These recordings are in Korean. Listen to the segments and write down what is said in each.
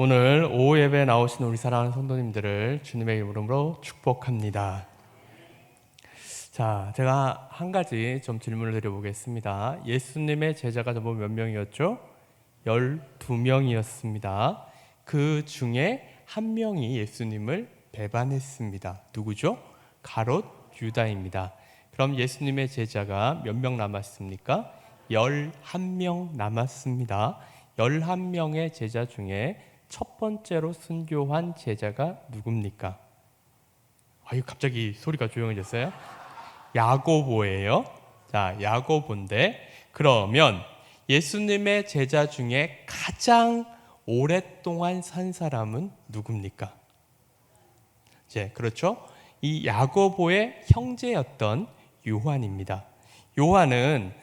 오늘 오후 예배에 나오신 우리 사랑하는 성도님들을 주님의 이름으로 축복합니다. 자, 제가 한 가지 좀 질문을 드려보겠습니다. 예수님의 제자가 전부 몇 명이었죠? 12명이었습니다. 그 중에 한 명이 예수님을 배반했습니다. 누구죠? 가롯 유다입니다. 그럼 예수님의 제자가 몇 명 남았습니까? 11명 남았습니다. 11명의 제자 중에 첫 번째로 순교한 제자가 누굽니까? 아유, 갑자기 소리가 조용해졌어요. 야고보예요. 자, 야고보인데 그러면 예수님의 제자 중에 가장 오랫동안 산 사람은 누굽니까? 그렇죠. 이 야고보의 형제였던 요한입니다. 요한은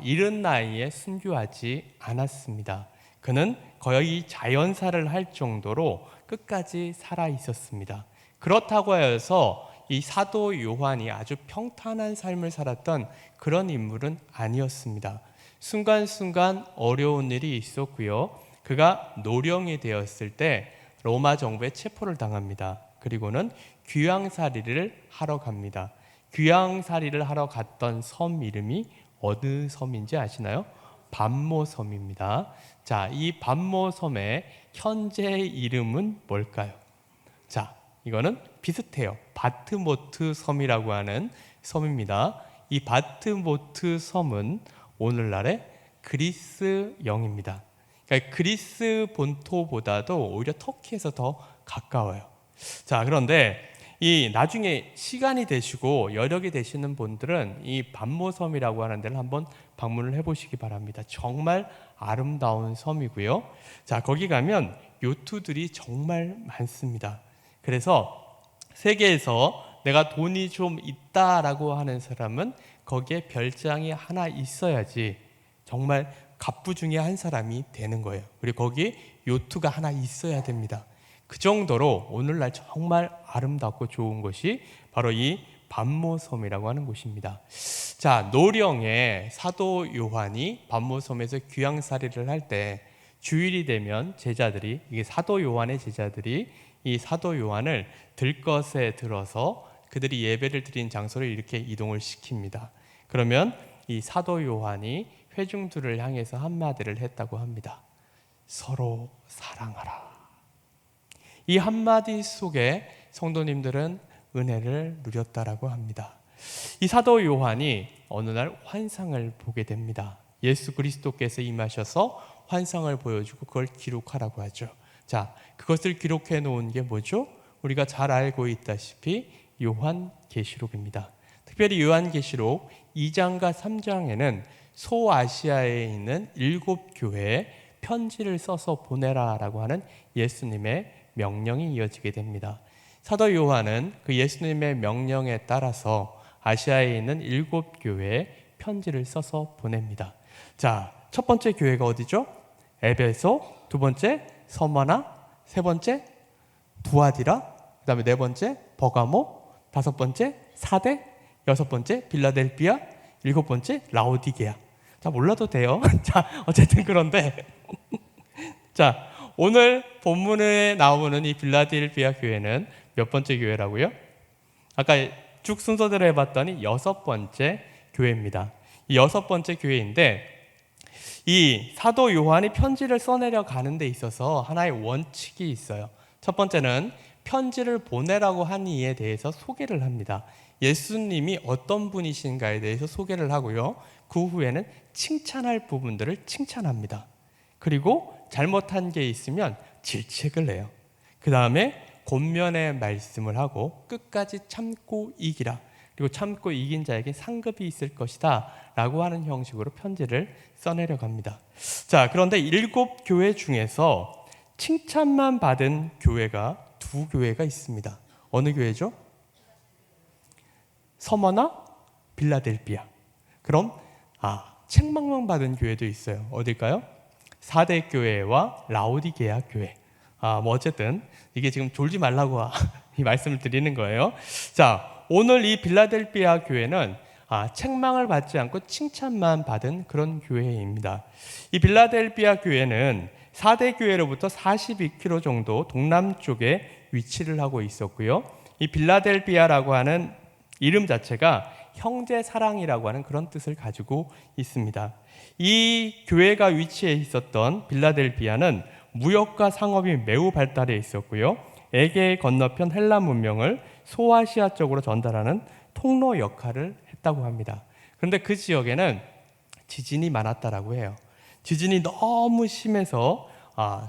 이른 나이에 순교하지 않았습니다. 그는 거의 자연사를 할 정도로 끝까지 살아 있었습니다. 그렇다고 해서 이 사도 요한이 아주 평탄한 삶을 살았던 그런 인물은 아니었습니다. 순간순간 어려운 일이 있었고요. 그가 노령이 되었을 때 로마 정부에 체포를 당합니다. 그리고는 귀양살이를 하러 갑니다. 귀양살이를 하러 갔던 섬 이름이 어느 섬인지 아시나요? 밤모섬입니다. 자, 이 밤모섬의 현재 이름은 뭘까요? 자, 이거는 비슷해요. 바트모트 섬이라고 하는 섬입니다. 이 바트모트 섬은 오늘날의 그리스령입니다. 그러니까 그리스 본토보다도 오히려 터키에서 더 가까워요. 자, 그런데 이 나중에 시간이 되시고 여력이 되시는 분들은 이 밤모섬이라고 하는 데를 한번 방문을 해보시기 바랍니다. 정말 아름다운 섬이고요. 자, 거기 가면 요트들이 정말 많습니다. 그래서 세계에서 내가 돈이 좀 있다라고 하는 사람은 거기에 별장이 하나 있어야지 정말 갑부 중에 한 사람이 되는 거예요. 그리고 거기에 요트가 하나 있어야 됩니다. 그 정도로 오늘날 정말 아름답고 좋은 곳이 바로 이 밤모섬이라고 하는 곳입니다. 자, 노령의 사도 요한이 밤모섬에서 귀양살이를 할 때 주일이 되면 제자들이, 이게 사도 요한의 제자들이 이 사도 요한을 들것에 들어서 그들이 예배를 드린 장소를 이렇게 이동을 시킵니다. 그러면 이 사도 요한이 회중들을 향해서 한마디를 했다고 합니다. 서로 사랑하라. 이 한마디 속에 성도님들은 은혜를 누렸다라고 합니다. 이 사도 요한이 어느 날 환상을 보게 됩니다. 예수 그리스도께서 임하셔서 환상을 보여주고 그걸 기록하라고 하죠. 자, 그것을 기록해 놓은 게 뭐죠? 우리가 잘 알고 있다시피 요한계시록입니다. 특별히 요한계시록 2장과 3장에는 소아시아에 있는 7교회에 편지를 써서 보내라라고 하는 예수님의 명령이 이어지게 됩니다. 사도 요한은 그 예수님의 명령에 따라서 아시아에 있는 7교회에 편지를 써서 보냅니다. 자, 첫 번째 교회가 어디죠? 에베소, 두 번째 서머나, 세 번째 두아디라, 그 다음에 네 번째 버가모, 다섯 번째 사대, 여섯 번째 빌라델피아, 일곱 번째 라오디게아. 자, 몰라도 돼요. 자, 어쨌든 그런데 자, 오늘 본문에 나오는 이 빌라델피아 교회는 몇 번째 교회라고요? 아까 쭉 순서대로 해봤더니 여섯 번째 교회입니다. 이 여섯 번째 교회인데 이 사도 요한이 편지를 써내려 가는 데 있어서 하나의 원칙이 있어요. 첫 번째는 편지를 보내라고 한 이에 대해서 소개를 합니다. 예수님이 어떤 분이신가에 대해서 소개를 하고요. 그 후에는 칭찬할 부분들을 칭찬합니다. 그리고 잘못한 게 있으면 질책을 해요. 그 다음에 권면의 말씀을 하고 끝까지 참고 이기라. 그리고 참고 이긴 자에게 상급이 있을 것이다 라고 하는 형식으로 편지를 써내려 갑니다. 자, 그런데 7교회 중에서 칭찬만 받은 교회가 2교회가 있습니다. 어느 교회죠? 서머나 빌라델피아. 그럼 책망만 받은 교회도 있어요. 어딜까요? 사대 교회와 라오디게아 교회. 뭐 어쨌든 이게 지금 졸지 말라고 이 말씀을 드리는 거예요. 자, 오늘 이 빌라델피아 교회는 책망을 받지 않고 칭찬만 받은 그런 교회입니다. 이 빌라델피아 교회는 4대 교회로부터 42km 정도 동남쪽에 위치를 하고 있었고요. 이 빌라델비아라고 하는 이름 자체가 형제 사랑이라고 하는 그런 뜻을 가지고 있습니다. 이 교회가 위치해 있었던 빌라델비아는 무역과 상업이 매우 발달해 있었고요. 에게 건너편 헬라 문명을 소아시아 쪽으로 전달하는 통로 역할을 했다고 합니다. 그런데 그 지역에는 지진이 많았다라고 해요. 지진이 너무 심해서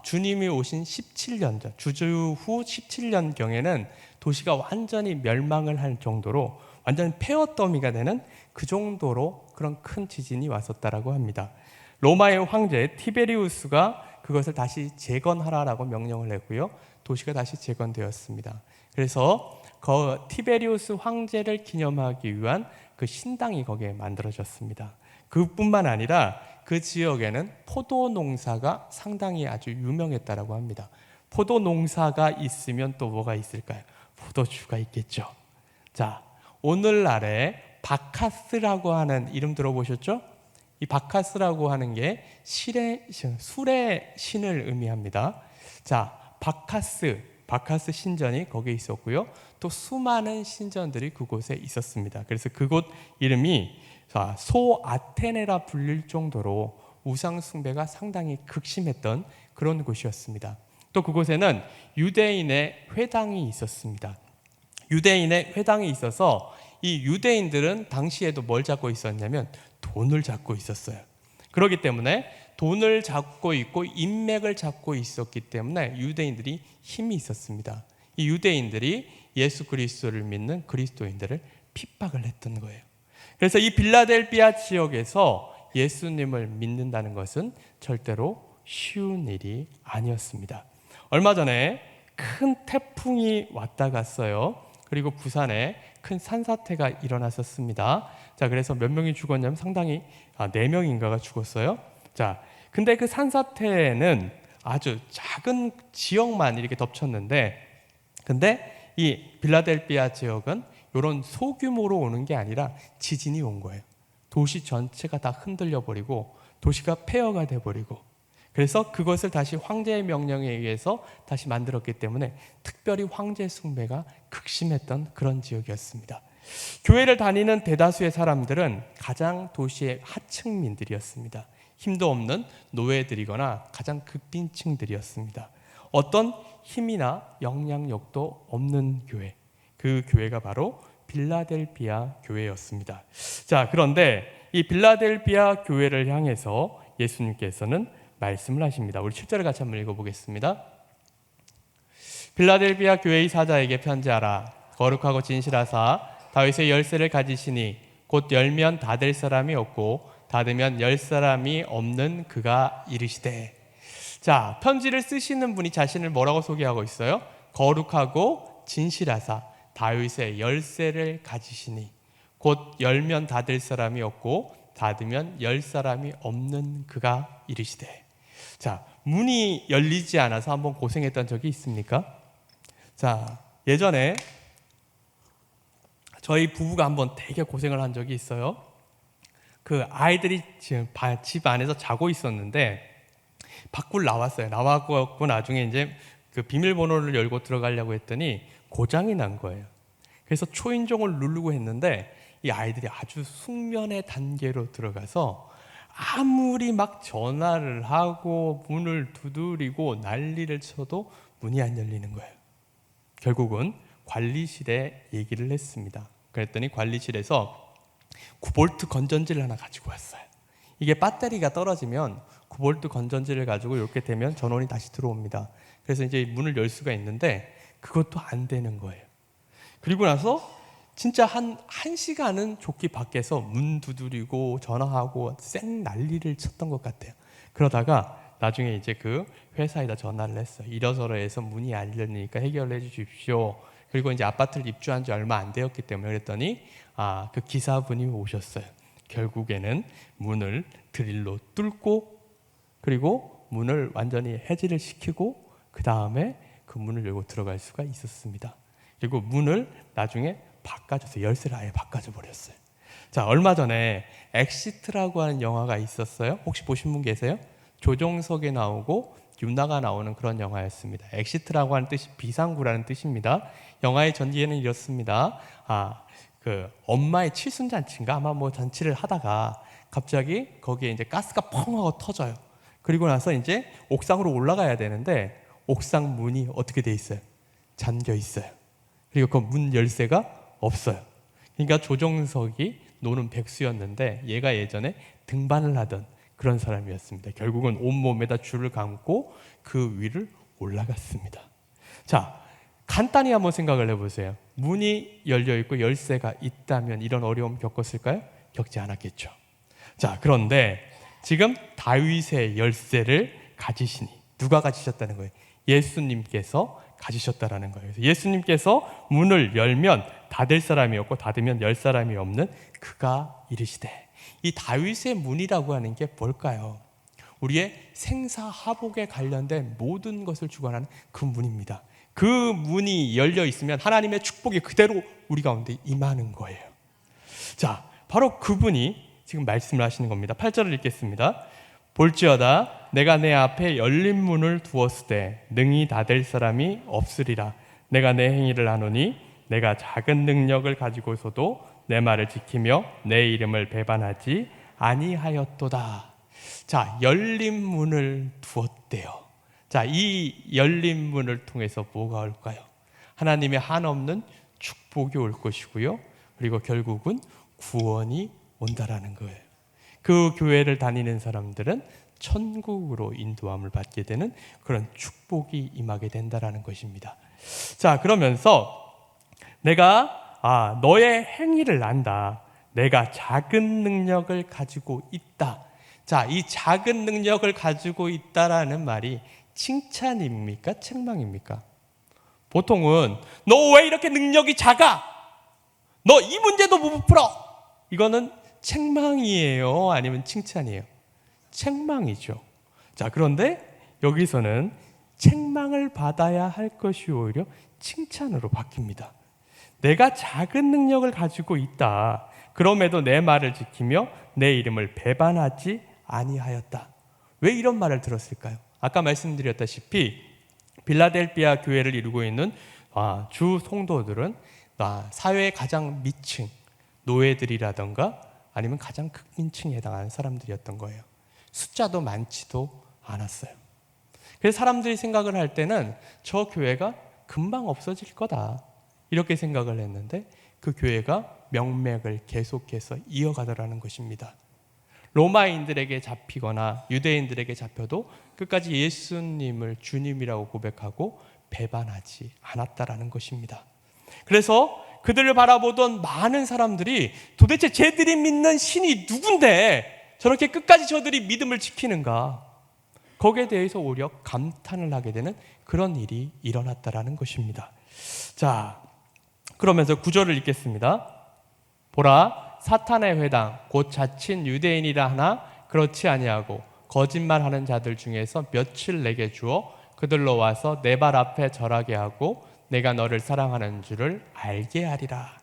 주님이 오신 17년 전, 주주 후 17년경에는 도시가 완전히 멸망을 할 정도로 완전 폐허더미가 되는 그 정도로 그런 큰 지진이 왔었다라고 합니다. 로마의 황제 티베리우스가 그것을 다시 재건하라라고 명령을 했고요. 도시가 다시 재건되었습니다. 그래서 그 티베리우스 황제를 기념하기 위한 그 신당이 거기에 만들어졌습니다. 그뿐만 아니라 그 지역에는 포도 농사가 상당히 아주 유명했다라고 합니다. 포도 농사가 있으면 또 뭐가 있을까요? 포도주가 있겠죠. 자, 오늘날에 바카스라고 하는 이름 들어보셨죠? 이 바카스라고 하는 게 술의 신을 의미합니다. 자, 바카스 신전이 거기에 있었고요. 또 수많은 신전들이 그곳에 있었습니다. 그래서 그곳 이름이 소아테네라 불릴 정도로 우상 숭배가 상당히 극심했던 그런 곳이었습니다. 또 그곳에는 유대인의 회당이 있었습니다. 유대인의 회당이 있어서 이 유대인들은 당시에도 뭘 잡고 있었냐면 돈을 잡고 있었어요. 그렇기 때문에 돈을 잡고 있고 인맥을 잡고 있었기 때문에 유대인들이 힘이 있었습니다. 이 유대인들이 예수 그리스도를 믿는 그리스도인들을 핍박을 했던 거예요. 그래서 이 빌라델비아 지역에서 예수님을 믿는다는 것은 절대로 쉬운 일이 아니었습니다. 얼마 전에 큰 태풍이 왔다 갔어요. 그리고 부산에 큰 산사태가 일어났었습니다. 자, 그래서 몇 명이 죽었냐면 상당히 4명인가가 죽었어요. 자, 근데 그 산사태는 아주 작은 지역만 이렇게 덮쳤는데, 근데 이 빌라델비아 지역은 이런 소규모로 오는 게 아니라 지진이 온 거예요. 도시 전체가 다 흔들려 버리고 도시가 폐허가 돼 버리고, 그래서 그것을 다시 황제의 명령에 의해서 다시 만들었기 때문에 특별히 황제 숭배가 극심했던 그런 지역이었습니다. 교회를 다니는 대다수의 사람들은 가장 도시의 하층민들이었습니다. 힘도 없는 노예들이거나 가장 극빈층들이었습니다. 어떤 힘이나 영향력도 없는 교회, 그 교회가 바로 빌라델비아 교회였습니다. 자, 그런데 이 빌라델비아 교회를 향해서 예수님께서는 말씀을 하십니다. 우리 7절을 같이 한번 읽어보겠습니다. 빌라델비아 교회의 사자에게 편지하라. 거룩하고 진실하사 다윗의 열쇠를 가지시니 곧 열면 닫을 사람이 없고 닫으면 열 사람이 없는 그가 이르시되. 자, 편지를 쓰시는 분이 자신을 뭐라고 소개하고 있어요? 거룩하고 진실하사 다윗의 열쇠를 가지시니 곧 열면 닫을 사람이 없고 닫으면 열 사람이 없는 그가 이르시되. 자, 문이 열리지 않아서 한번 고생했던 적이 있습니까? 자, 예전에 저희 부부가 한번 되게 고생을 한 적이 있어요. 그 아이들이 지금 집 안에서 자고 있었는데 밖으로 나왔어요. 나왔고 나중에 이제 그 비밀번호를 열고 들어가려고 했더니 고장이 난 거예요. 그래서 초인종을 누르고 했는데 이 아이들이 아주 숙면의 단계로 들어가서 아무리 막 전화를 하고 문을 두드리고 난리를 쳐도 문이 안 열리는 거예요. 결국은 관리실에 얘기를 했습니다. 그랬더니 관리실에서 9V 건전지를 하나 가지고 왔어요. 이게 배터리가 떨어지면 9V 건전지를 가지고 이렇게 되면 전원이 다시 들어옵니다. 그래서 이제 문을 열 수가 있는데 그것도 안 되는 거예요. 그리고 나서 진짜 한 시간은 조끼 밖에서 문 두드리고 전화하고 쌩 난리를 쳤던 것 같아요. 그러다가 나중에 이제 그 회사에다 전화를 했어요. 이러저러해서 문이 안 열리니까 해결해 주십시오. 그리고 이제 아파트를 입주한 지 얼마 안 되었기 때문에 그랬더니 그 기사분이 오셨어요. 결국에는 문을 드릴로 뚫고 그리고 문을 완전히 해지를 시키고 그 다음에 그 문을 열고 들어갈 수가 있었습니다. 그리고 문을 나중에 바꿔줬어요. 열쇠를 아예 바꿔줘 버렸어요. 자, 얼마 전에 엑시트라고 하는 영화가 있었어요. 혹시 보신 분 계세요? 조정석에 나오고 유나가 나오는 그런 영화였습니다. 엑시트라고 하는 뜻이 비상구라는 뜻입니다. 영화의 전개는 이렇습니다. 엄마의 칠순잔치인가 아마 뭐 잔치를 하다가 갑자기 거기에 이제 가스가 펑 하고 터져요. 그리고 나서 이제 옥상으로 올라가야 되는데 옥상 문이 어떻게 돼 있어요? 잠겨 있어요. 그리고 그 문 열쇠가 없어요. 그러니까 조정석이 노는 백수였는데 얘가 예전에 등반을 하던 그런 사람이었습니다. 결국은 온몸에다 줄을 감고 그 위를 올라갔습니다. 자, 간단히 한번 생각을 해보세요. 문이 열려 있고 열쇠가 있다면 이런 어려움 겪었을까요? 겪지 않았겠죠. 자, 그런데 지금 다윗의 열쇠를 가지시니 누가 가지셨다는 거예요? 예수님께서 가지셨다라는 거예요. 그래서 예수님께서 문을 열면 닫을 사람이 없고 닫으면 열 사람이 없는 그가 이르시되. 이 다윗의 문이라고 하는 게 뭘까요? 우리의 생사하복에 관련된 모든 것을 주관하는 그 문입니다. 그 문이 열려 있으면 하나님의 축복이 그대로 우리 가운데 임하는 거예요. 자, 바로 그분이 지금 말씀을 하시는 겁니다. 8절을 읽겠습니다. 볼지어다 내가 내 앞에 열린 문을 두었으되 능히 닫을 사람이 없으리라. 내가 내 행위를 아노니 내가 작은 능력을 가지고서도 내 말을 지키며 내 이름을 배반하지 아니하였도다. 자, 열린 문을 두었대요. 자, 이 열린 문을 통해서 뭐가 올까요? 하나님의 한없는 축복이 올 것이고요. 그리고 결국은 구원이 온다라는 거예요. 그 교회를 다니는 사람들은 천국으로 인도함을 받게 되는 그런 축복이 임하게 된다라는 것입니다. 자, 그러면서 내가 너의 행위를 안다. 내가 작은 능력을 가지고 있다. 자, 이 작은 능력을 가지고 있다라는 말이 칭찬입니까? 책망입니까? 보통은 너 왜 이렇게 능력이 작아? 너 이 문제도 못 풀어? 이거는 책망이에요? 아니면 칭찬이에요? 책망이죠. 자, 그런데 여기서는 책망을 받아야 할 것이 오히려 칭찬으로 바뀝니다. 내가 작은 능력을 가지고 있다. 그럼에도 내 말을 지키며 내 이름을 배반하지 아니하였다. 왜 이런 말을 들었을까요? 아까 말씀드렸다시피 빌라델피아 교회를 이루고 있는 주 성도들은 사회의 가장 밑층, 노예들이라던가 아니면 가장 극민층에 해당하는 사람들이었던 거예요. 숫자도 많지도 않았어요. 그래서 사람들이 생각을 할 때는 저 교회가 금방 없어질 거다 이렇게 생각을 했는데 그 교회가 명맥을 계속해서 이어가더라는 것입니다. 로마인들에게 잡히거나 유대인들에게 잡혀도 끝까지 예수님을 주님이라고 고백하고 배반하지 않았다라는 것입니다. 그래서 그들을 바라보던 많은 사람들이 도대체 쟤들이 믿는 신이 누군데 저렇게 끝까지 저들이 믿음을 지키는가? 거기에 대해서 오히려 감탄을 하게 되는 그런 일이 일어났다라는 것입니다. 자, 그러면서 9절을 읽겠습니다. 보라, 사탄의 회당 곧 자칭 유대인이라 하나 그렇지 아니하고 거짓말하는 자들 중에서 며칠 내게 주어 그들로 와서 내 발 앞에 절하게 하고 내가 너를 사랑하는 줄을 알게 하리라.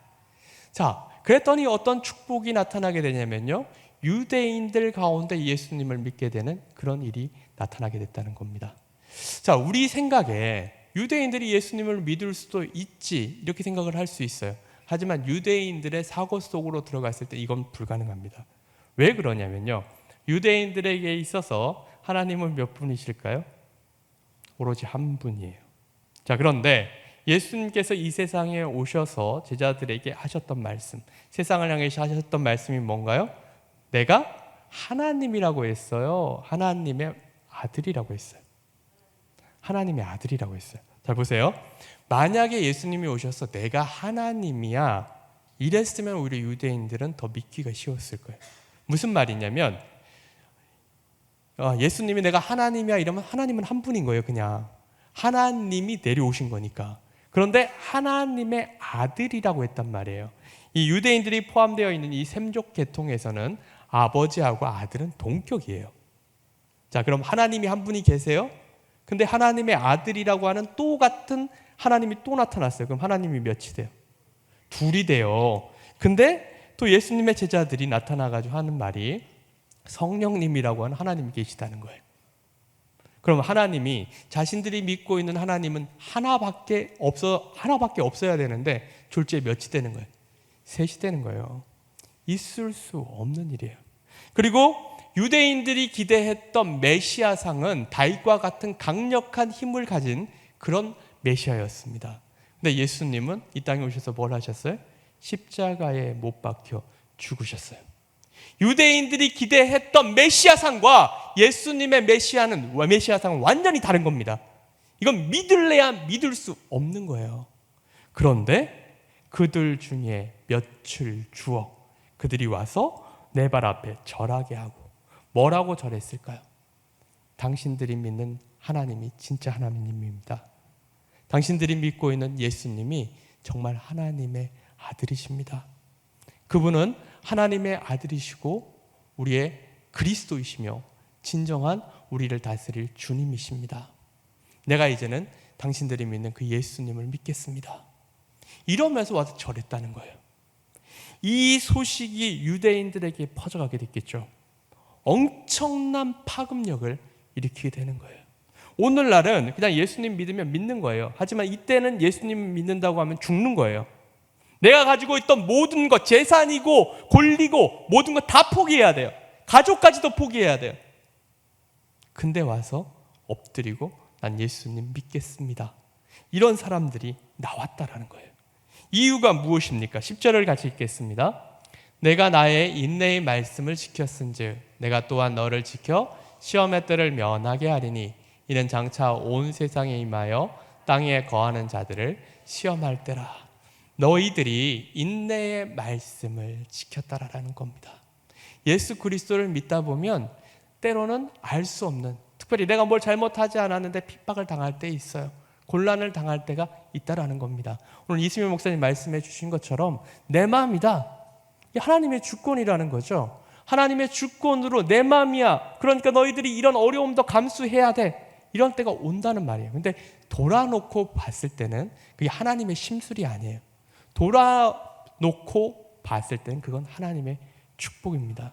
자, 그랬더니 어떤 축복이 나타나게 되냐면요, 유대인들 가운데 예수님을 믿게 되는 그런 일이 나타나게 됐다는 겁니다. 자, 우리 생각에 유대인들이 예수님을 믿을 수도 있지 이렇게 생각을 할 수 있어요. 하지만 유대인들의 사고 속으로 들어갔을 때 이건 불가능합니다. 왜 그러냐면요, 유대인들에게 있어서 하나님은 몇 분이실까요? 오로지 한 분이에요. 자, 그런데 예수님께서 이 세상에 오셔서 제자들에게 하셨던 말씀, 세상을 향해서 하셨던 말씀이 뭔가요? 내가 하나님이라고 했어요? 하나님의 아들이라고 했어요? 하나님의 아들이라고 했어요. 잘 보세요. 만약에 예수님이 오셔서 내가 하나님이야 이랬으면 오히려 유대인들은 더 믿기가 쉬웠을 거예요. 무슨 말이냐면 예수님이 내가 하나님이야 이러면 하나님은 한 분인 거예요. 그냥 하나님이 내려오신 거니까. 그런데 하나님의 아들이라고 했단 말이에요. 이 유대인들이 포함되어 있는 이 셈족 계통에서는 아버지하고 아들은 동격이에요. 자, 그럼 하나님이 한 분이 계세요? 근데 하나님의 아들이라고 하는 또 같은 하나님이 또 나타났어요. 그럼 하나님이 몇이 돼요? 둘이 돼요. 근데 또 예수님의 제자들이 나타나가지고 하는 말이 성령님이라고 하는 하나님이 계시다는 거예요. 그럼 하나님이 자신들이 믿고 있는 하나님은 하나밖에 없어야 되는데 졸지에 몇이 되는 거예요? 셋이 되는 거예요. 있을 수 없는 일이에요. 그리고 유대인들이 기대했던 메시아상은 다윗과 같은 강력한 힘을 가진 그런 메시아였습니다. 근데 예수님은 이 땅에 오셔서 뭘 하셨어요? 십자가에 못 박혀 죽으셨어요. 유대인들이 기대했던 메시아상과 예수님의 메시아상은 완전히 다른 겁니다. 이건 믿을래야 믿을 수 없는 거예요. 그런데 그들 중에 몇을 주어 그들이 와서 내 발 앞에 절하게 하고 뭐라고 절했을까요? 당신들이 믿는 하나님이 진짜 하나님입니다. 당신들이 믿고 있는 예수님이 정말 하나님의 아들이십니다. 그분은 하나님의 아들이시고 우리의 그리스도이시며 진정한 우리를 다스릴 주님이십니다. 내가 이제는 당신들이 믿는 그 예수님을 믿겠습니다. 이러면서 와서 절했다는 거예요. 이 소식이 유대인들에게 퍼져가게 됐겠죠. 엄청난 파급력을 일으키게 되는 거예요. 오늘날은 그냥 예수님 믿으면 믿는 거예요. 하지만 이때는 예수님 믿는다고 하면 죽는 거예요. 내가 가지고 있던 모든 것, 재산이고 권리고 모든 것 다 포기해야 돼요. 가족까지도 포기해야 돼요. 근데 와서 엎드리고 난 예수님 믿겠습니다. 이런 사람들이 나왔다라는 거예요. 이유가 무엇입니까? 10절을 같이 읽겠습니다. 내가 나의 인내의 말씀을 지켰은즉 내가 또한 너를 지켜 시험의 때를 면하게 하리니 이는 장차 온 세상에 임하여 땅에 거하는 자들을 시험할 때라. 너희들이 인내의 말씀을 지켰다라는 겁니다. 예수 그리스도를 믿다 보면 때로는 알 수 없는, 특별히 내가 뭘 잘못하지 않았는데 핍박을 당할 때 있어요. 곤란을 당할 때가 있다라는 겁니다. 오늘 이승윤 목사님 말씀해 주신 것처럼 내 마음이다. 하나님의 주권이라는 거죠. 하나님의 주권으로 내 마음이야. 그러니까 너희들이 이런 어려움도 감수해야 돼. 이런 때가 온다는 말이에요. 근데 돌아놓고 봤을 때는 그게 하나님의 심술이 아니에요. 돌아놓고 봤을 때는 그건 하나님의 축복입니다.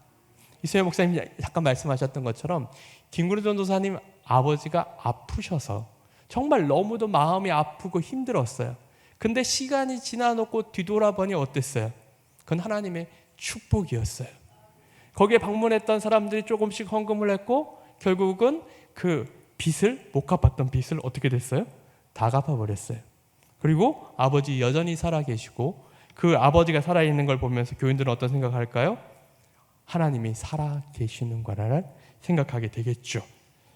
이승윤 목사님이 잠깐 말씀하셨던 것처럼 김구리 전도사님 아버지가 아프셔서 정말 너무도 마음이 아프고 힘들었어요. 근데 시간이 지나놓고 뒤돌아보니 어땠어요? 그건 하나님의 축복이었어요. 거기에 방문했던 사람들이 조금씩 헌금을 했고 결국은 그 빚을, 못 갚았던 빚을 어떻게 됐어요? 다 갚아버렸어요. 그리고 아버지 여전히 살아계시고 그 아버지가 살아있는 걸 보면서 교인들은 어떤 생각할까요? 하나님이 살아계시는 거라는 생각하게 되겠죠.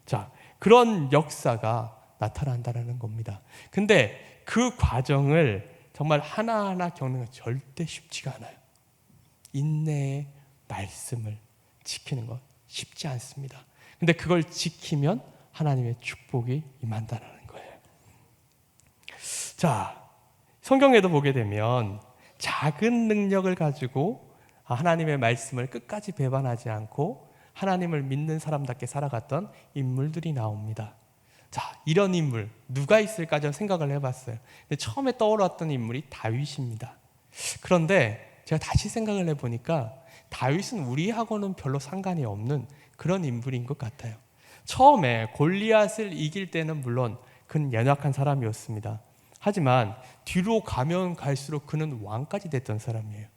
자, 그런 역사가 나타난다는 겁니다. 근데 그 과정을 정말 하나하나 겪는 건 절대 쉽지가 않아요. 인내의 말씀을 지키는 건 쉽지 않습니다. 근데 그걸 지키면 하나님의 축복이 임한다는 거예요. 자, 성경에도 보게 되면 작은 능력을 가지고 하나님의 말씀을 끝까지 배반하지 않고 하나님을 믿는 사람답게 살아갔던 인물들이 나옵니다. 자, 이런 인물 누가 있을까 좀 생각을 해봤어요. 근데 처음에 떠올랐던 인물이 다윗입니다. 그런데 제가 다시 생각을 해보니까 다윗은 우리하고는 별로 상관이 없는 그런 인물인 것 같아요. 처음에 골리앗을 이길 때는 물론 그는 연약한 사람이었습니다. 하지만 뒤로 가면 갈수록 그는 왕까지 됐던 사람이에요.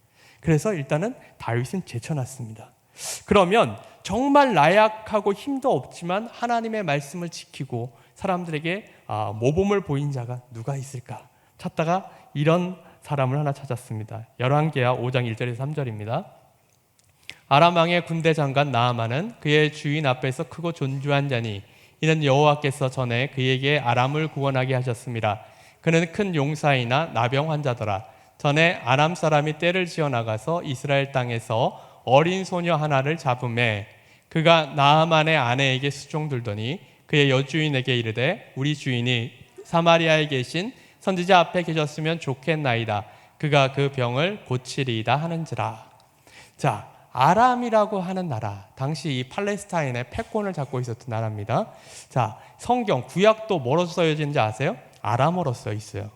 그래서 일단은 다윗은 제쳐놨습니다. 그러면 정말 나약하고 힘도 없지만 하나님의 말씀을 지키고 사람들에게 모범을 보인 자가 누가 있을까 찾다가 이런 사람을 하나 찾았습니다. 열왕기하 5장 1절에서 3절입니다. 아람 왕의 군대 장관 나아만은 그의 주인 앞에서 크고 존귀한 자니 이는 여호와께서 전에 그에게 아람을 구원하게 하셨습니다. 그는 큰 용사이나 나병 환자더라. 전에 아람 사람이 떼를 지어 나가서 이스라엘 땅에서 어린 소녀 하나를 잡음에 그가 나아만의 아내에게 수종들더니 그의 여주인에게 이르되 우리 주인이 사마리아에 계신 선지자 앞에 계셨으면 좋겠나이다. 그가 그 병을 고치리이다 하는지라. 자, 아람이라고 하는 나라, 당시 이 팔레스타인의 패권을 잡고 있었던 나라입니다. 자, 성경 구약도 뭐로 써여진지 아세요? 아람어로 써 있어요.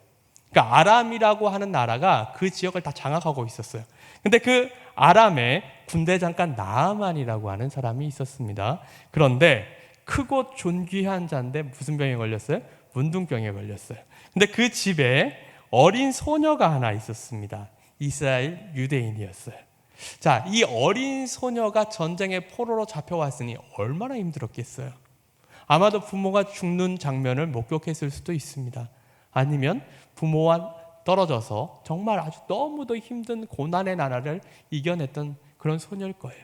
그러니까 아람이라고 하는 나라가 그 지역을 다 장악하고 있었어요. 근데 그 아람에 군대 장관 나아만이라고 하는 사람이 있었습니다. 그런데 크고 존귀한 자인데 무슨 병에 걸렸어요? 문둥병에 걸렸어요. 근데 그 집에 어린 소녀가 하나 있었습니다. 이스라엘 유대인이었어요. 자, 이 어린 소녀가 전쟁의 포로로 잡혀왔으니 얼마나 힘들었겠어요. 아마도 부모가 죽는 장면을 목격했을 수도 있습니다. 아니면 부모와 떨어져서 정말 아주 너무도 힘든 고난의 나라를 이겨냈던 그런 소녀일 거예요.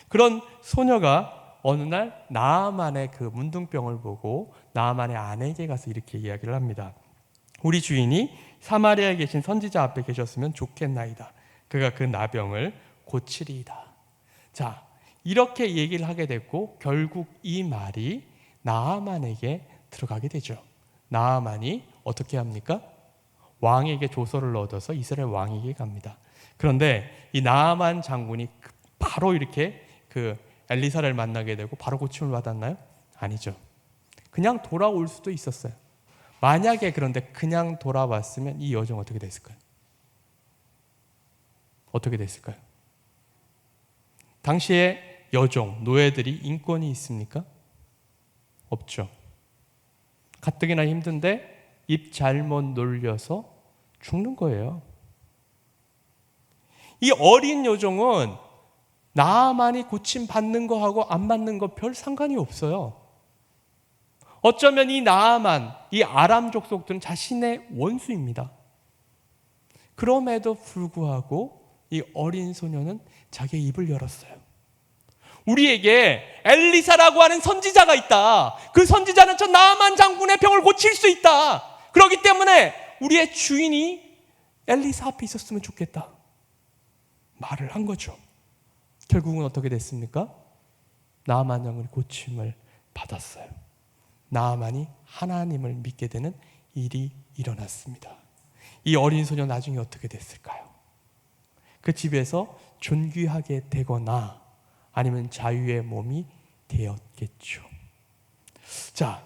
그런 소녀가 어느 날 나아만의 그 문둥병을 보고 나아만의 아내에게 가서 이렇게 이야기를 합니다. 우리 주인이 사마리아에 계신 선지자 앞에 계셨으면 좋겠나이다. 그가 그 나병을 고치리이다. 자, 이렇게 얘기를 하게 됐고 결국 이 말이 나아만에게 들어가게 되죠. 나아만이 어떻게 합니까? 왕에게 조서를 얻어서 이스라엘 왕에게 갑니다. 그런데 이 나아만 장군이 바로 이렇게 그 엘리사를 만나게 되고 바로 고침을 받았나요? 아니죠. 그냥 돌아올 수도 있었어요. 만약에 그런데 그냥 돌아왔으면 이 여정 어떻게 됐을까요? 어떻게 됐을까요? 당시에 여종, 노예들이 인권이 있습니까? 없죠. 가뜩이나 힘든데 입 잘못 놀려서 죽는 거예요. 이 어린 여종은 나아만이 고침 받는 거하고 안 받는 거 별 상관이 없어요. 어쩌면 이 나아만, 이 아람 족속들은 자신의 원수입니다. 그럼에도 불구하고 이 어린 소녀는 자기의 입을 열었어요. 우리에게 엘리사라고 하는 선지자가 있다. 그 선지자는 저 나아만 장군의 병을 고칠 수 있다. 그렇기 때문에 우리의 주인이 엘리사 앞에 있었으면 좋겠다. 말을 한 거죠. 결국은 어떻게 됐습니까? 나아만 장군이 고침을 받았어요. 나아만이 하나님을 믿게 되는 일이 일어났습니다. 이 어린 소녀 나중에 어떻게 됐을까요? 그 집에서 존귀하게 되거나 아니면 자유의 몸이 되었겠죠. 자,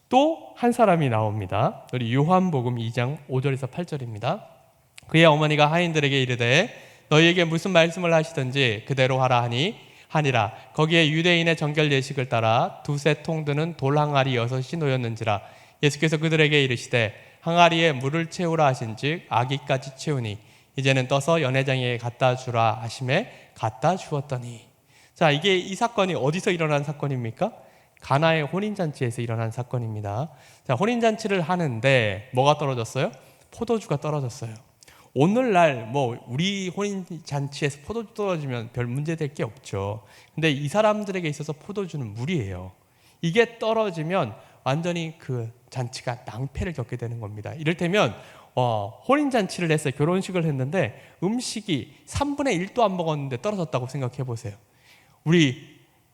또 한 사람이 나옵니다. 우리 요한복음 2장 5절에서 8절입니다. 그의 어머니가 하인들에게 이르되 너희에게 무슨 말씀을 하시든지 그대로 하라 하니라. 거기에 유대인의 정결 예식을 따라 두세 통 드는 돌 항아리 6이 놓였는지라. 예수께서 그들에게 이르시되 항아리에 물을 채우라 하신즉 아기까지 채우니 이제는 떠서 연회장에 갖다 주라 하심에 갖다 주었더니. 자, 이게 이 사건이 어디서 일어난 사건입니까? 가나의 혼인잔치에서 일어난 사건입니다. 자, 혼인잔치를 하는데 뭐가 떨어졌어요? 포도주가 떨어졌어요. 오늘날 뭐 우리 혼인잔치에서 포도주 떨어지면 별 문제될 게 없죠. 근데 이 사람들에게 있어서 포도주는 물이에요. 이게 떨어지면 완전히 그 잔치가 낭패를 겪게 되는 겁니다. 이를테면 혼인잔치를 했어요. 결혼식을 했는데 음식이 3분의 1도 안 먹었는데 떨어졌다고 생각해 보세요.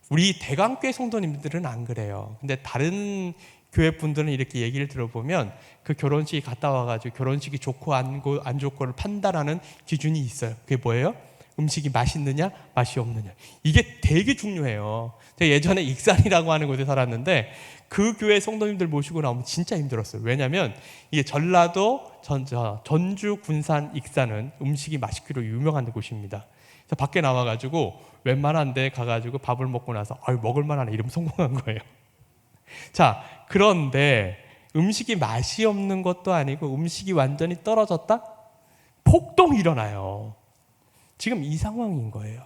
우리 대강교회 성도님들은 안 그래요. 근데 다른 교회 분들은 이렇게 얘기를 들어보면 그 결혼식이 갔다 와가지고 결혼식이 좋고 안 좋고를 판단하는 기준이 있어요. 그게 뭐예요? 음식이 맛있느냐, 맛이 없느냐. 이게 되게 중요해요. 제가 예전에 익산이라고 하는 곳에 살았는데 그 교회 성도님들 모시고 나오면 진짜 힘들었어요. 왜냐하면 이게 전라도, 전주, 군산, 익산은 음식이 맛있기로 유명한 곳입니다. 그래서 밖에 나와가지고 웬만한 데 가가지고 밥을 먹고 나서 먹을 만하네 이러면 성공한 거예요. 자, 그런데 음식이 맛이 없는 것도 아니고 음식이 완전히 떨어졌다? 폭동이 일어나요. 지금 이 상황인 거예요.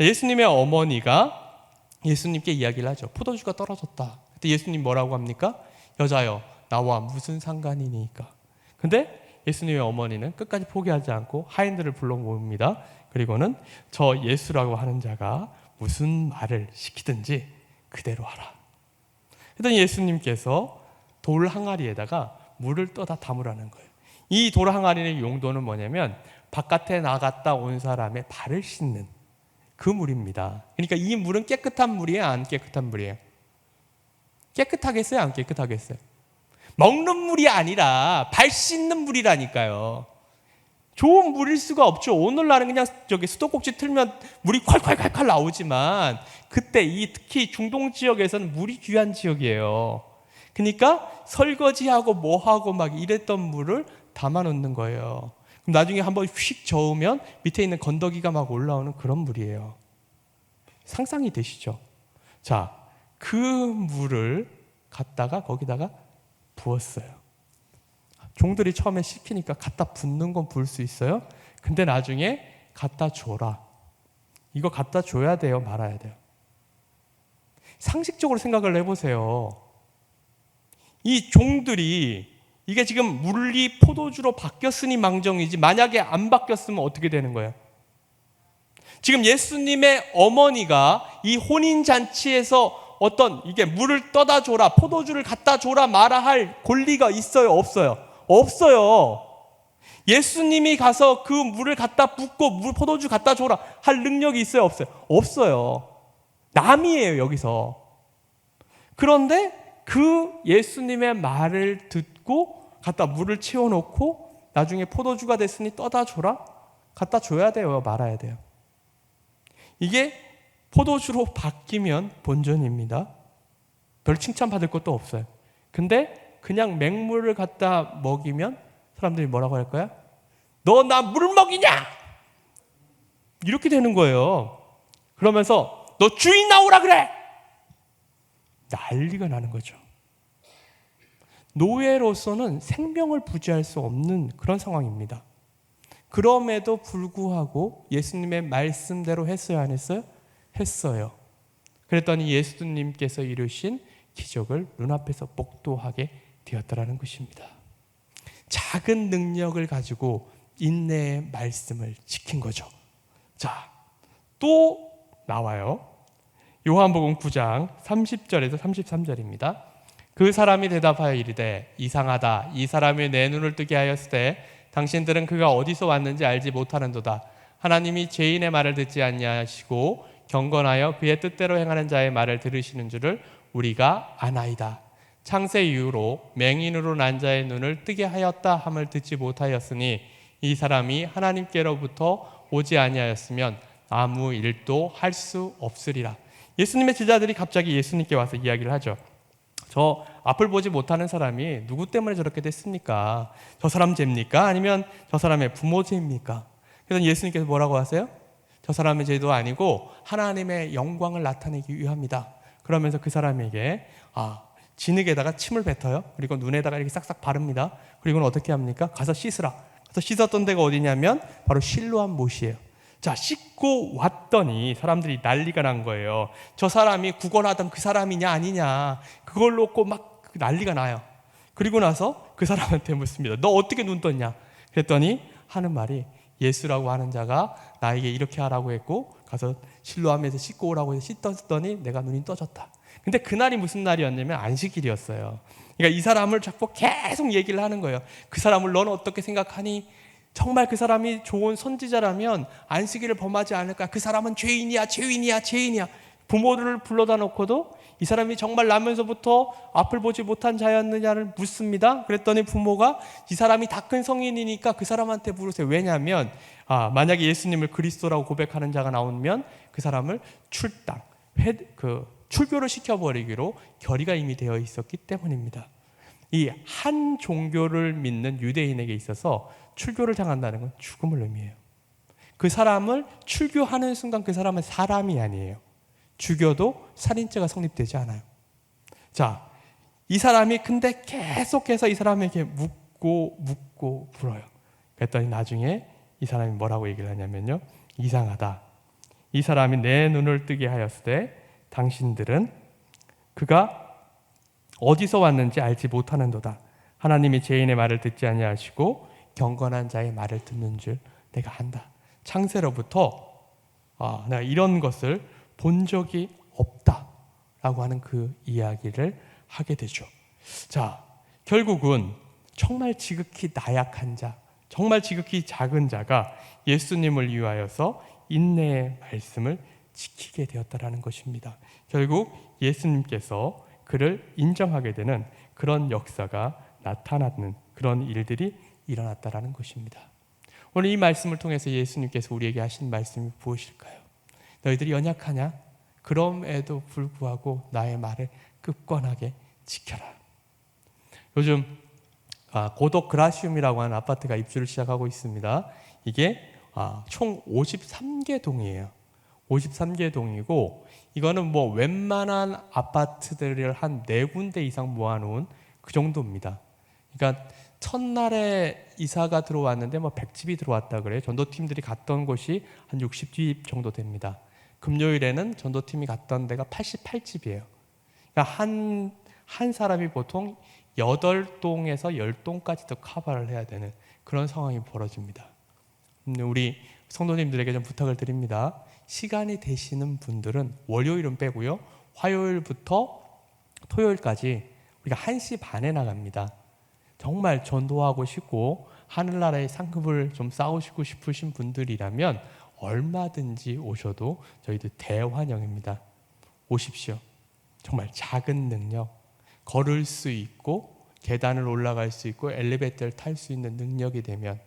예수님의 어머니가 예수님께 이야기를 하죠. 포도주가 떨어졌다. 그때 예수님 뭐라고 합니까? 여자여, 나와 무슨 상관이니까. 근데 예수님의 어머니는 끝까지 포기하지 않고 하인들을 불러 모읍니다. 그리고는 저 예수라고 하는 자가 무슨 말을 시키든지 그대로 하라. 그랬더니 예수님께서 돌 항아리에다가 물을 떠다 담으라는 거예요. 이 돌 항아리의 용도는 뭐냐면 바깥에 나갔다 온 사람의 발을 씻는 그 물입니다. 그러니까 이 물은 깨끗한 물이에요? 안 깨끗한 물이에요? 깨끗하겠어요? 안 깨끗하겠어요? 먹는 물이 아니라 발 씻는 물이라니까요. 좋은 물일 수가 없죠. 오늘날은 그냥 수도꼭지 틀면 물이 콸콸콸콸 나오지만 그때 특히 중동 지역에서는 물이 귀한 지역이에요. 그러니까 설거지하고 뭐하고 막 이랬던 물을 담아놓는 거예요. 그럼 나중에 한번 휙 저으면 밑에 있는 건더기가 막 올라오는 그런 물이에요. 상상이 되시죠? 자, 그 물을 갖다가 거기다가 부었어요. 종들이 처음에 시키니까 갖다 붓는 건 부을 수 있어요. 근데 나중에 갖다 줘라. 이거 갖다 줘야 돼요, 말아야 돼요? 상식적으로 생각을 해보세요. 이 종들이 이게 지금 물이 포도주로 바뀌었으니 망정이지, 만약에 안 바뀌었으면 어떻게 되는 거예요? 지금 예수님의 어머니가 이 혼인잔치에서 어떤 이게 물을 떠다 줘라, 포도주를 갖다 줘라 말아 할 권리가 있어요, 없어요? 없어요. 예수님이 가서 그 물을 갖다 붓고 포도주 갖다 줘라 할 능력이 있어요, 없어요? 없어요. 남이에요, 여기서. 그런데 그 예수님의 말을 듣고 갖다 물을 채워놓고 나중에 포도주가 됐으니 떠다 줘라? 갖다 줘야 돼요, 말아야 돼요? 이게 포도주로 바뀌면 본전입니다. 별 칭찬받을 것도 없어요. 근데 그냥 맹물을 갖다 먹이면 사람들이 뭐라고 할까요? 너 나 물 먹이냐? 이렇게 되는 거예요. 그러면서 너 주인 나오라 그래! 난리가 나는 거죠. 노예로서는 생명을 부지할 수 없는 그런 상황입니다. 그럼에도 불구하고 예수님의 말씀대로 했어요, 안 했어요? 했어요. 그랬더니 예수님께서 이루신 기적을 눈앞에서 목도하게 되었다라는 것입니다. 작은 능력을 가지고 인내의 말씀을 지킨 거죠. 자, 또 나와요. 요한복음 9장 30절에서 33절입니다. 그 사람이 대답하여 이르되 이상하다. 이 사람이 내 눈을 뜨게 하였을 때 당신들은 그가 어디서 왔는지 알지 못하는도다. 하나님이 죄인의 말을 듣지 아니하시고 경건하여 그의 뜻대로 행하는 자의 말을 들으시는 줄을 우리가 아나이다. 창세 이후로 맹인으로 난 자의 눈을 뜨게 하였다 함을 듣지 못하였으니 이 사람이 하나님께로부터 오지 아니하였으면 아무 일도 할 수 없으리라. 예수님의 제자들이 갑자기 예수님께 와서 이야기를 하죠. 저 앞을 보지 못하는 사람이 누구 때문에 저렇게 됐습니까? 저 사람 죄입니까? 아니면 저 사람의 부모 죄입니까? 그래서 예수님께서 뭐라고 하세요? 저 사람의 죄도 아니고 하나님의 영광을 나타내기 위함이다. 그러면서 그 사람에게 진흙에다가 침을 뱉어요. 그리고 눈에다가 이렇게 싹싹 바릅니다. 그리고는 어떻게 합니까? 가서 씻으라. 그래서 씻었던 데가 어디냐면 바로 실로암 못이에요. 자, 씻고 왔더니 사람들이 난리가 난 거예요. 저 사람이 구걸하던 그 사람이냐 아니냐, 그걸 놓고 막 난리가 나요. 그리고 나서 그 사람한테 묻습니다. 너 어떻게 눈 떴냐? 그랬더니 하는 말이 예수라고 하는 자가 나에게 이렇게 하라고 했고 가서 실로암에서 씻고 오라고 해서 씻었더니 내가 눈이 떠졌다. 근데 그날이 무슨 날이었냐면 안식일이었어요. 그러니까 이 사람을 자꾸 계속 얘기를 하는 거예요. 그 사람을 너는 어떻게 생각하니? 정말 그 사람이 좋은 선지자라면 안식일을 범하지 않을까? 그 사람은 죄인이야, 죄인이야, 죄인이야. 부모를 불러다 놓고도 이 사람이 정말 나면서부터 앞을 보지 못한 자였느냐를 묻습니다. 그랬더니 부모가 이 사람이 다 큰 성인이니까 그 사람한테 물으세요. 왜냐하면 만약에 예수님을 그리스도라고 고백하는 자가 나오면 그 사람을 출교를 시켜버리기로 결의가 이미 되어 있었기 때문입니다. 이 한 종교를 믿는 유대인에게 있어서 출교를 당한다는 건 죽음을 의미해요. 그 사람을 출교하는 순간 그 사람은 사람이 아니에요. 죽여도 살인죄가 성립되지 않아요. 자, 이 사람이 근데 계속해서 이 사람에게 묻고 물어요. 그랬더니 나중에 이 사람이 뭐라고 얘기를 하냐면요. 이상하다. 이 사람이 내 눈을 뜨게 하였을 때 당신들은 그가 어디서 왔는지 알지 못하는도다. 하나님이 죄인의 말을 듣지 아니하시고 경건한 자의 말을 듣는 줄 내가 안다. 창세로부터 내가 이런 것을 본 적이 없다라고 하는 그 이야기를 하게 되죠. 자, 결국은 정말 지극히 나약한 자, 정말 지극히 작은 자가 예수님을 위하여서 인내의 말씀을 지키게 되었다라는 것입니다. 결국 예수님께서 그를 인정하게 되는 그런 역사가 나타나는 그런 일들이 일어났다라는 것입니다. 오늘 이 말씀을 통해서 예수님께서 우리에게 하신 말씀이 무엇일까요? 너희들이 연약하냐? 그럼에도 불구하고 나의 말을 굳건하게 지켜라. 요즘 고덕 그라시움이라고 하는 아파트가 입주를 시작하고 있습니다. 이게 총 53개 동이에요. 53개 동이고 이거는 뭐 웬만한 아파트들을 한 4군데 이상 모아놓은 그 정도입니다. 그러니까 첫날에 이사가 들어왔는데 뭐 100집이 들어왔다 그래요. 전도팀들이 갔던 곳이 한 60집 정도 됩니다. 금요일에는 전도팀이 갔던 데가 88집이에요. 그러니까 한 사람이 보통 8동에서 10동까지도 커버를 해야 되는 그런 상황이 벌어집니다. 우리 성도님들에게 좀 부탁을 드립니다. 시간이 되시는 분들은 월요일은 빼고요. 화요일부터 토요일까지 우리가 1시 반에 나갑니다. 정말 전도하고 싶고 하늘나라의 상급을 좀 쌓으시고 싶으신 분들이라면 얼마든지 오셔도 저희들 대환영입니다. 오십시오. 정말 작은 능력, 걸을 수 있고 계단을 올라갈 수 있고 엘리베이터를 탈 수 있는 능력이 되면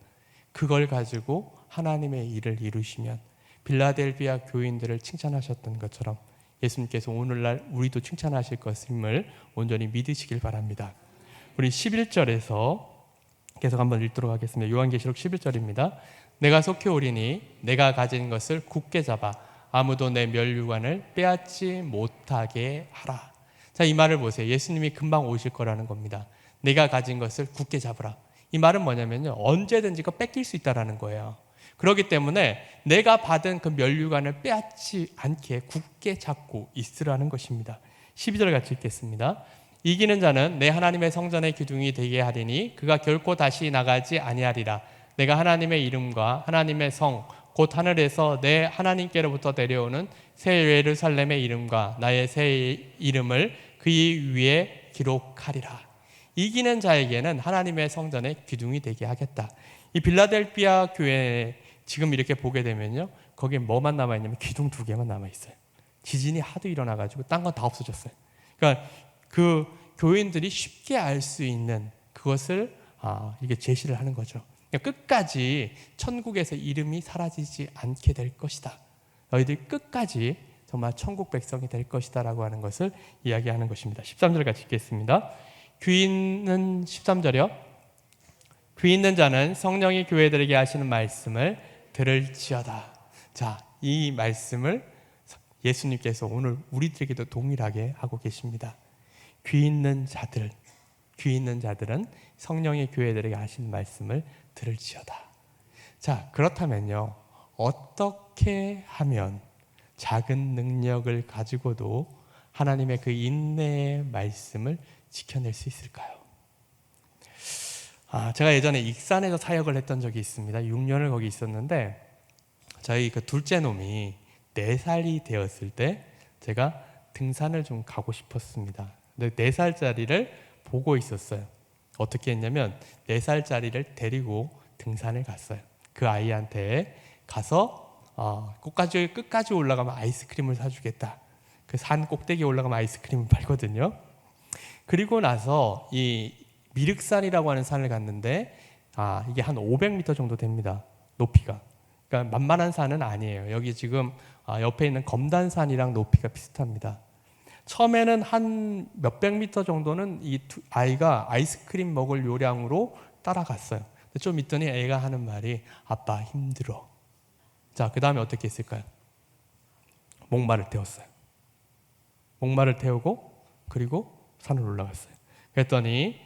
그걸 가지고 하나님의 일을 이루시면 빌라델비아 교인들을 칭찬하셨던 것처럼 예수님께서 오늘날 우리도 칭찬하실 것임을 온전히 믿으시길 바랍니다. 우리 11절에서 계속 한번 읽도록 하겠습니다. 요한계시록 11절입니다. 내가 속히 오리니 내가 가진 것을 굳게 잡아 아무도 내 멸류관을 빼앗지 못하게 하라. 자, 이 말을 보세요. 예수님이 금방 오실 거라는 겁니다. 내가 가진 것을 굳게 잡으라. 이 말은 뭐냐면요, 언제든지 그거 뺏길 수 있다라는 거예요. 그렇기 때문에 내가 받은 그 멸류관을 빼앗지 않게 굳게 잡고 있으라는 것입니다. 12절 같이 읽겠습니다. 이기는 자는 내 하나님의 성전의 기둥이 되게 하리니 그가 결코 다시 나가지 아니하리라. 내가 하나님의 이름과 하나님의 성 곧 하늘에서 내 하나님께로부터 내려오는 새 예루살렘의 이름과 나의 새 이름을 그의 위에 기록하리라. 이기는 자에게는 하나님의 성전의 기둥이 되게 하겠다. 이 빌라델비아 교회 지금 이렇게 보게 되면요, 거기에 뭐만 남아있냐면 기둥 2개만 남아있어요. 지진이 하도 일어나가지고 딴 건 다 없어졌어요. 그러니까 그 교인들이 쉽게 알 수 있는 그것을 이게 제시를 하는 거죠. 그러니까 끝까지 천국에서 이름이 사라지지 않게 될 것이다. 너희들 끝까지 정말 천국 백성이 될 것이다 라고 하는 것을 이야기하는 것입니다. 13절 같이 읽겠습니다. 귀 있는 13절이요. 귀 있는 자는 성령이 교회들에게 하시는 말씀을 들을지어다. 자, 이 말씀을 예수님께서 오늘 우리들에게도 동일하게 하고 계십니다. 귀 있는 자들은 성령의 교회들에게 하시는 말씀을 들을지어다. 자, 그렇다면요, 어떻게 하면 작은 능력을 가지고도 하나님의 그 인내의 말씀을 지켜낼 수 있을까요? 제가 예전에 익산에서 사역을 했던 적이 있습니다. 6년을 거기 있었는데 저희 그 둘째 놈이 4살이 되었을 때 제가 등산을 좀 가고 싶었습니다. 근데 4살짜리를 보고 있었어요. 어떻게 했냐면 4살짜리를 데리고 등산을 갔어요. 그 아이한테 가서 끝까지 올라가면 아이스크림을 사주겠다. 그 산 꼭대기에 올라가면 아이스크림을 팔거든요. 그리고 나서 이 미륵산이라고 하는 산을 갔는데 이게 한 500m 정도 됩니다. 높이가. 그러니까 만만한 산은 아니에요. 여기 지금 옆에 있는 검단산이랑 높이가 비슷합니다. 처음에는 한 몇백 미터 정도는 이 아이가 아이스크림 먹을 요량으로 따라갔어요. 좀 있더니 애가 하는 말이 아빠 힘들어. 자, 그 다음에 어떻게 했을까요? 목마를 태웠어요. 목마를 태우고 그리고 산을 올라갔어요. 그랬더니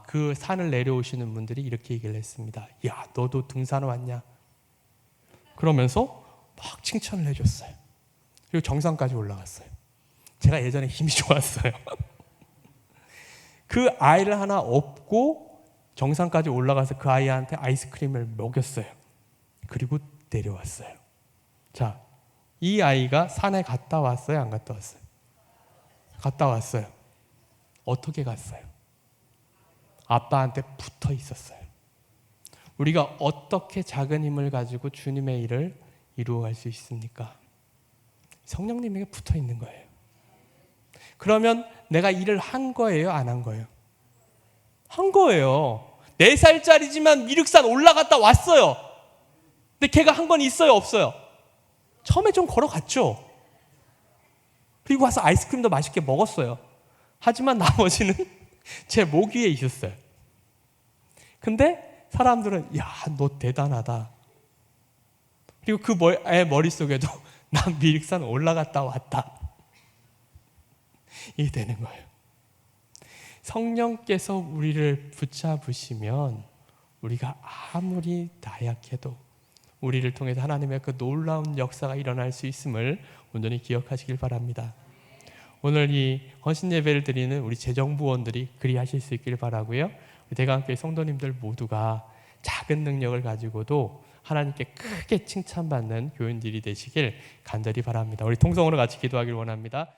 그 산을 내려오시는 분들이 이렇게 얘기를 했습니다. 야, 너도 등산 왔냐? 그러면서 막 칭찬을 해줬어요. 그리고 정상까지 올라갔어요. 제가 예전에 힘이 좋았어요. 그 아이를 하나 업고 정상까지 올라가서 그 아이한테 아이스크림을 먹였어요. 그리고 내려왔어요. 자, 이 아이가 산에 갔다 왔어요? 안 갔다 왔어요? 갔다 왔어요. 어떻게 갔어요? 아빠한테 붙어 있었어요. 우리가 어떻게 작은 힘을 가지고 주님의 일을 이루어갈 수 있습니까? 성령님에게 붙어 있는 거예요. 그러면 내가 일을 한 거예요? 안 한 거예요? 한 거예요. 4살짜리지만 미륵산 올라갔다 왔어요. 근데 걔가 한 건 있어요? 없어요? 처음에 좀 걸어갔죠. 그리고 와서 아이스크림도 맛있게 먹었어요. 하지만 나머지는 제 목 위에 있었어요. 근데 사람들은 야, 너 대단하다. 그리고 그 애 머릿속에도 난 미륵산 올라갔다 왔다. 이게 되는 거예요. 성령께서 우리를 붙잡으시면 우리가 아무리 나약해도 우리를 통해서 하나님의 그 놀라운 역사가 일어날 수 있음을 온전히 기억하시길 바랍니다. 오늘 이 헌신 예배를 드리는 우리 재정부원들이 그리하실 수 있길 바라고요. 대강교회 성도님들 모두가 작은 능력을 가지고도 하나님께 크게 칭찬받는 교인들이 되시길 간절히 바랍니다. 우리 통성으로 같이 기도하길 원합니다.